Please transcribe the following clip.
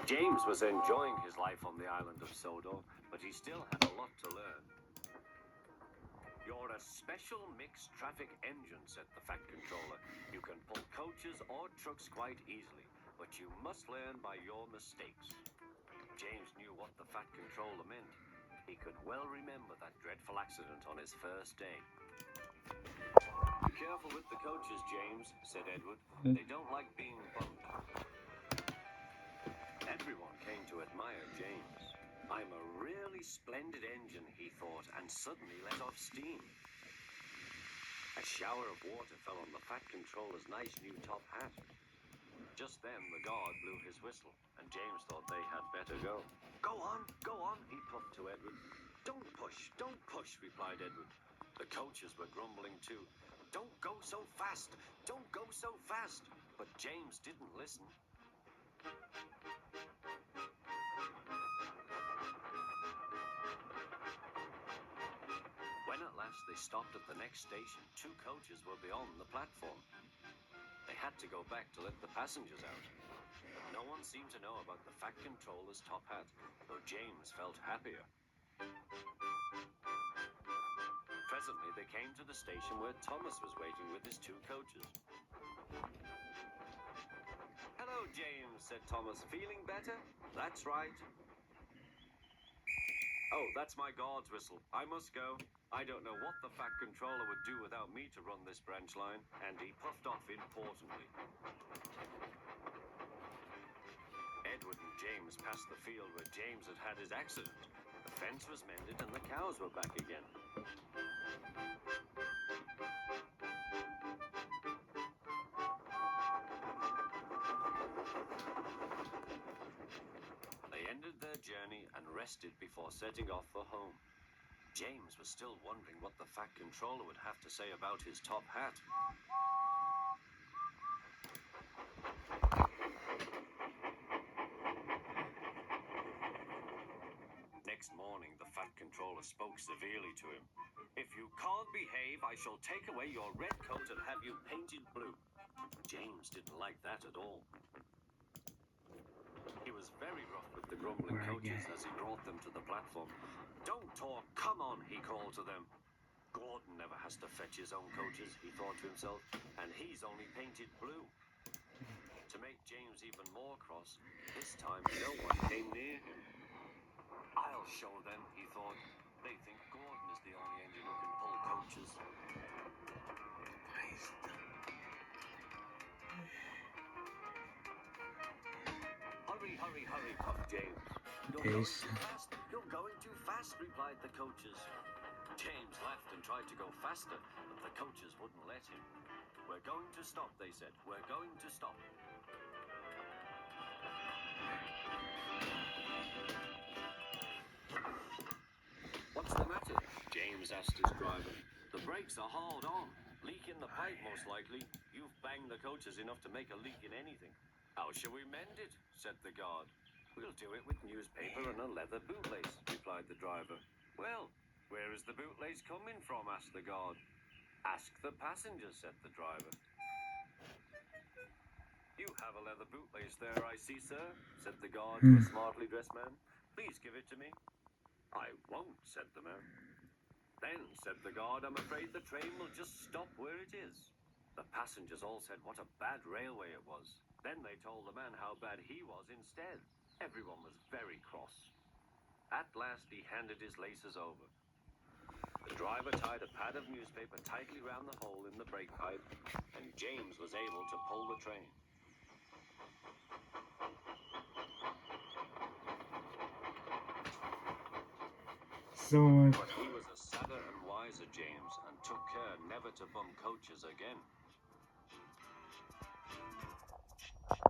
James was enjoying his life on the island of Sodor, but he still had a lot to learn. You're a special mixed traffic engine, said the Fat Controller. You can pull coaches or trucks quite easily, but you must learn by your mistakes. James knew what the Fat Controller meant. He could well remember that dreadful accident on his first day. Be careful with the coaches, James, said Edward. They don't like being bumped. Everyone came to admire James. I'm a really splendid engine, he thought, and suddenly let off steam. A shower of water fell on the Fat Controller's nice new top hat. Just then, the guard blew his whistle, and James thought they had better go. Go on, he puffed to Edward. Don't push, replied Edward. The coaches were grumbling too. Don't go so fast, don't go so fast. But James didn't listen. When at last they stopped at the next station, 2 coaches were beyond the platform. They had to go back to let the passengers out. But no one seemed to know about the Fat Controller's top hat, though James felt happier. Presently they came to the station where Thomas was waiting with his 2 coaches. Hello, James, said Thomas. Feeling better? That's right. Oh, that's my guard's whistle. I must go. I don't know what the Fat Controller would do without me to run this branch line. And he puffed off importantly. Edward and James passed the field where James had had his accident. The fence was mended and the cows were back again. They ended their journey and rested before setting off for home. James was still wondering what the Fat Controller would have to say about his top hat. Next morning, the Fat Controller spoke severely to him. If you can't behave, I shall take away your red coat and have you painted blue. James didn't like that at all. He was very rough with the grumbling coaches as he brought them to the platform. Don't talk, come on, he called to them. Gordon never has to fetch his own coaches, he thought to himself, and he's only painted blue. To make James even more cross, this time no one came near him. I'll show them, he thought. They think Gordon is the only engine who can pull coaches. Hurry, puffed James. You're going too fast, replied the coaches. James laughed and tried to go faster, but the coaches wouldn't let him. We're going to stop, they said. We're going to stop. What's the matter? James asked his driver. The brakes are hauled on. Leak in the pipe, most likely. You've banged the coaches enough to make a leak in anything. How shall we mend it? Said the guard. We'll do it with newspaper and a leather bootlace, replied the driver. Well, where is the bootlace coming from? Asked the guard. Ask the passengers, said the driver. You have a leather bootlace there, I see, sir, said the guard to a smartly dressed man. Please give it to me. I won't, said the man. Then, said the guard, I'm afraid the train will just stop where it is. The passengers all said what a bad railway it was. Then they told the man how bad he was instead. Everyone was very cross. At last he handed his laces over. The driver tied a pad of newspaper tightly round the hole in the brake pipe, and James was able to pull the train. But he was a sadder and wiser James, and took care never to bump coaches again.